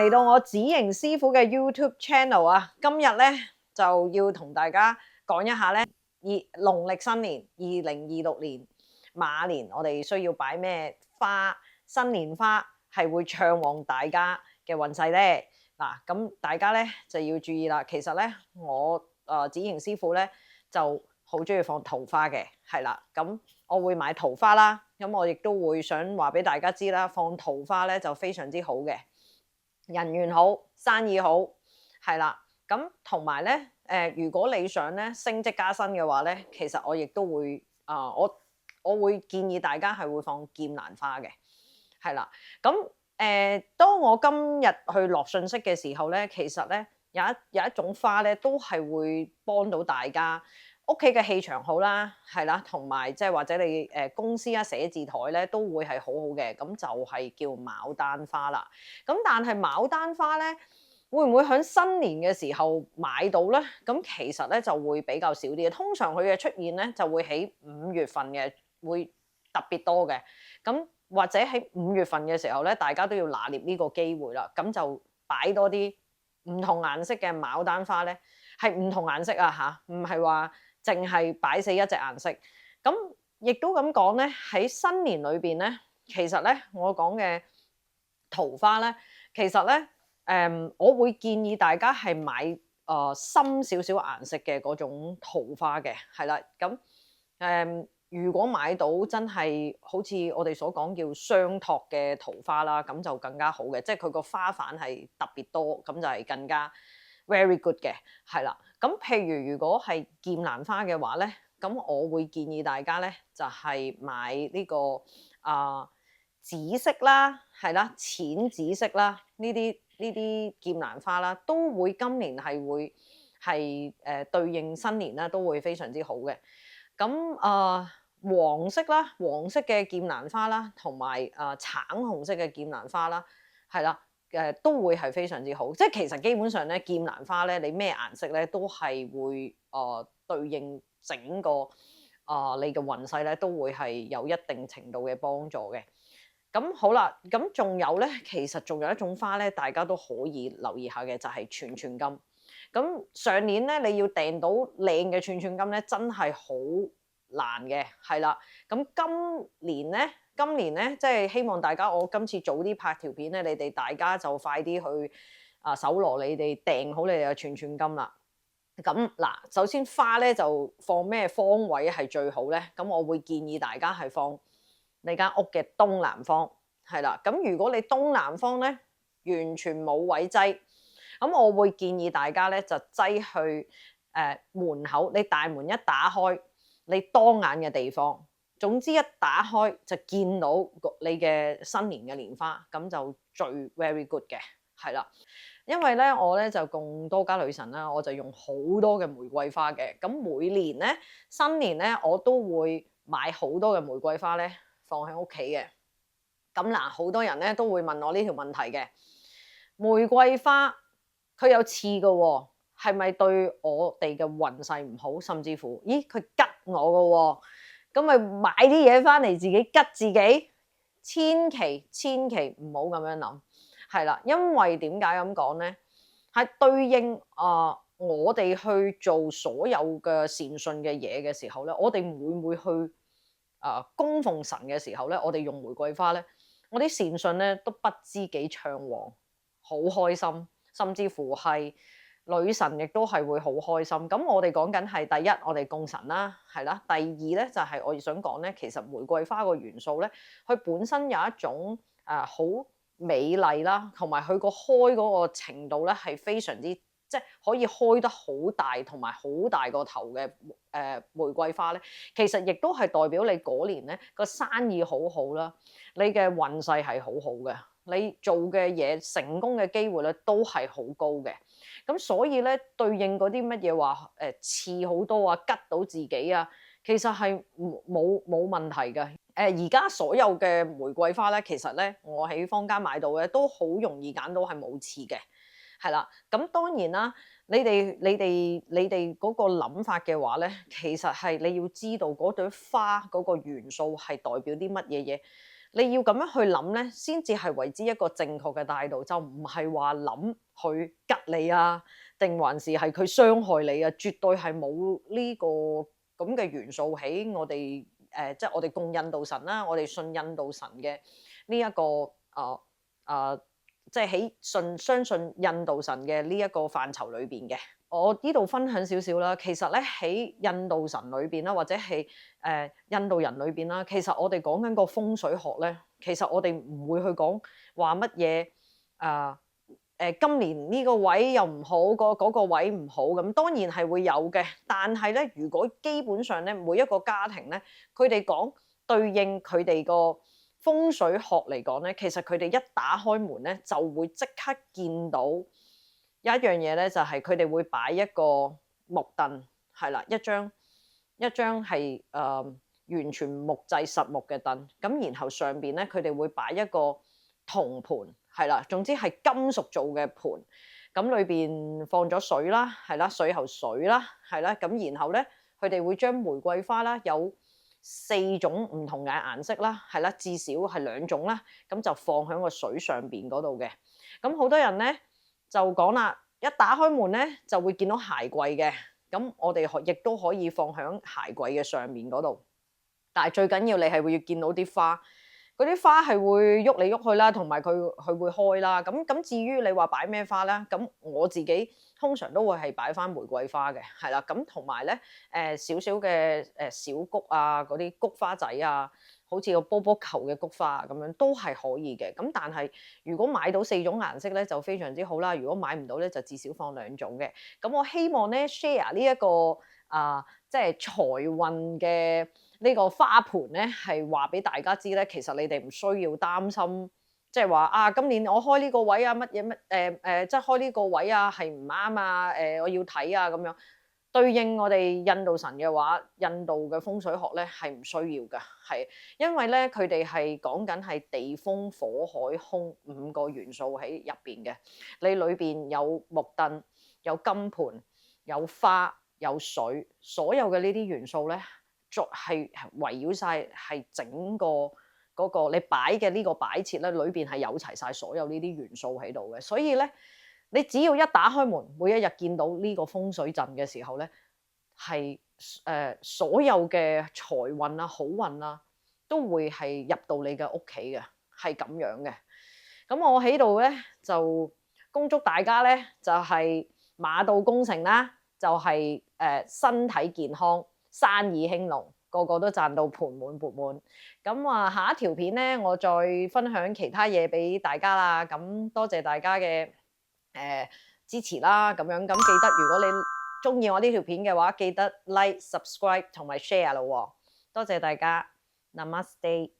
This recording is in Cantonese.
嚟到我子瑩師傅嘅 YouTube channel 啊！今日咧就要同大家講一下咧，農曆新年2026年馬年，我哋需要擺咩花？新年花係會暢旺大家嘅運勢咧。嗱，咁大家咧就要注意啦。其實咧，我子瑩師傅咧就好中意放桃花嘅，係啦。咁我會買桃花啦。咁我亦都會想話俾大家知啦，放桃花咧就非常之好嘅。人緣好，生意好，係啦。咁同埋咧，如果你想咧升職加薪嘅話咧，其實我亦都會我會建議大家係會放劍蘭花嘅，係啦。咁當我今日去落信息嘅時候咧，其實咧有一種花咧都係會幫到大家。屋企嘅氣場好啦，係啦，同埋即係或者你公司啊寫字台咧都會係好好嘅，咁就係叫牡丹花啦。咁但係牡丹花咧，會唔會喺新年嘅時候買到咧？咁其實咧就會比較少啲嘅。通常佢嘅出現咧就會喺5月份嘅，會特別多嘅。咁或者喺5月份嘅時候咧，大家都要拿捏呢個機會啦。咁就擺多啲唔同顏色嘅牡丹花咧，係唔同顏色啊嚇，唔係話淨係擺死一隻顏色。咁亦都咁講咧，喺新年裏邊咧，其實咧我講嘅桃花咧，其實咧我會建議大家係買深少少顏色嘅嗰種桃花嘅，係啦。咁如果買到真係好似我哋所講叫雙托嘅桃花啦，咁就更加好嘅，即係佢個花瓣係特別多，咁就係更加 very good 嘅，係啦。咁譬如如果係劍蘭花嘅話咧，咁我會建議大家咧就係買呢個紫色啦，係啦，淺紫色啦，呢啲劍蘭花啦，都會今年係會係對應新年啦，都會非常之好嘅。咁黃色啦，黃色嘅劍蘭花啦，同埋橙紅色嘅劍蘭花啦，係啦，都會係非常之好。即係其實基本上咧，劍蘭花咧，你咩顏色咧都係會對應整個你嘅運勢咧，都會係有一定程度嘅幫助嘅。咁好啦，咁仲有咧，其實仲有一種花咧，大家都可以留意下嘅，就係串串金。咁上年咧，你要訂到靚嘅串串金咧，真係好難嘅，係啦。咁今年咧，即係希望大家我今次早啲拍條片咧，你哋大家就快啲去搜羅你哋訂好你哋嘅串串金啦。咁嗱，首先花咧就放咩方位係最好咧？咁我會建議大家係放你間屋嘅東南方，係啦。咁如果你東南方咧完全冇位擠，咁我會建議大家咧就擠去門口，你大門一打開，你當眼嘅地方，總之一打開就見到你嘅新年嘅蓮花，咁就最 very good 嘅，係啦。因為咧我咧就供多家女神啦，我就用好多嘅玫瑰花嘅，咁每年咧新年咧我都會買好多嘅玫瑰花咧放喺屋企嘅。咁嗱，好多人咧都會問我呢條問題嘅，玫瑰花佢有刺嘅喎，係咪對我哋嘅運勢唔好？甚至乎，咦佢吉我嘅喎，咁咪買啲嘢翻嚟自己吉自己？千祈唔好咁樣諗。係啦，因為點解咁講咧？係對應我哋去做所有嘅善信嘅嘢嘅時候咧，我哋會唔會去供奉神嘅時候咧，我哋用玫瑰花咧，我啲善信咧都不知幾暢旺，好開心，甚至乎係女神亦都係會好開心。咁我哋講緊係第一，我哋供神啦，係啦。第二咧就係我想講咧，其實玫瑰花個元素咧，佢本身有一種好美麗啦，同埋佢個開嗰個程度咧係非常之，即係可以開得好大，同埋好大個頭嘅玫瑰花咧，其實亦都係代表你嗰年咧個生意好好啦，你嘅運勢係好好嘅，你做嘅嘢成功嘅機會咧都係好高嘅。咁所以咧對應嗰啲乜嘢話刺好多啊，吉到自己啊，其實係冇問題嘅。而家所有嘅玫瑰花咧，其實咧我喺坊間買到嘅都好容易揀到係冇刺嘅，係啦。咁當然啦，你哋嗰個諗法嘅話咧，其實係你要知道嗰朵花嗰個元素係代表啲乜嘢嘢。你要咁樣去諗咧，先至係為之一個正確嘅態度，就唔係話諗佢吉你啊，定還是係佢傷害你啊？絕對係冇呢個咁嘅元素喺我哋即係我哋供印度神啦，我哋信印度神嘅呢一個即係喺相信印度神嘅呢一個範疇裏邊嘅。我呢度分享少少啦，其實咧喺印度神裏邊啦，或者係印度人裏邊啦，其實我哋講緊個風水學咧，其實我哋唔會去講話乜嘢今年呢個位又唔好，嗰個位唔好咁，當然係會有嘅。但係咧，如果基本上咧，每一個家庭咧，佢哋講對應佢哋個風水學嚟講咧，其實佢哋一打開門咧，就會即刻見到有一樣嘢咧，就係佢哋會擺一個木凳，係啦，一張係完全木製實木嘅凳，咁然後上邊咧，佢哋會擺一個銅盤，係啦，總之係金屬做嘅盤，咁裏邊放咗水啦，係啦，水喉水啦，係啦，咁然後咧，佢哋會將玫瑰花啦，有4種唔同嘅顏色啦，係啦，至少係2種啦，咁就放喺個水上邊嗰度嘅。咁好多人咧就講啦，一打開門咧就會見到鞋櫃嘅，咁我哋亦都可以放喺鞋櫃嘅上面嗰度。但係最緊要你係會要見到啲花，嗰啲花係會喐嚟喐去啦，同埋佢會開啦。咁至於你話擺咩花咧？咁我自己通常都會係擺翻玫瑰花嘅，係啦。咁同埋咧少少嘅小菊啊，嗰啲菊花仔啊，好似個波波球嘅菊花咁樣都係可以嘅。咁但係如果買到4種顏色咧，就非常之好啦。如果買唔到咧，就至少放2種嘅。咁我希望咧 share 呢一個即係財運嘅呢個花盤咧，係話俾大家知咧，其實你哋唔需要擔心，即係話今年我開呢個位啊，乜嘢即係開呢個位啊，係唔啱啊，我要睇啊咁樣。對應我哋印度神嘅話，印度嘅風水學咧係唔需要㗎，係因為咧佢哋係講緊係地風火海空5個元素喺入邊嘅，你裏邊有木凳、有金盤、有花、有水，所有嘅呢啲元素咧，係圍繞晒係整個嗰個你擺嘅呢個擺設咧，裏邊係有齊晒所有呢啲元素喺度嘅，所以咧你只要一打開門，每一日見到呢個風水陣嘅時候咧，係所有嘅財運啊、好運啊，都會係入到你嘅屋企嘅，係咁樣嘅。咁我喺度咧就恭祝大家咧就係馬到功成啦，就係身體健康、生意興隆，個個都賺到盆滿缽滿。咁下一條片咧，我再分享其他嘢俾大家啦。咁多謝大家嘅支持啦，咁樣咁記得，如果你中意我呢條片嘅話，記得 like、subscribe 同埋 share 咯喎。多謝大家，Namaste。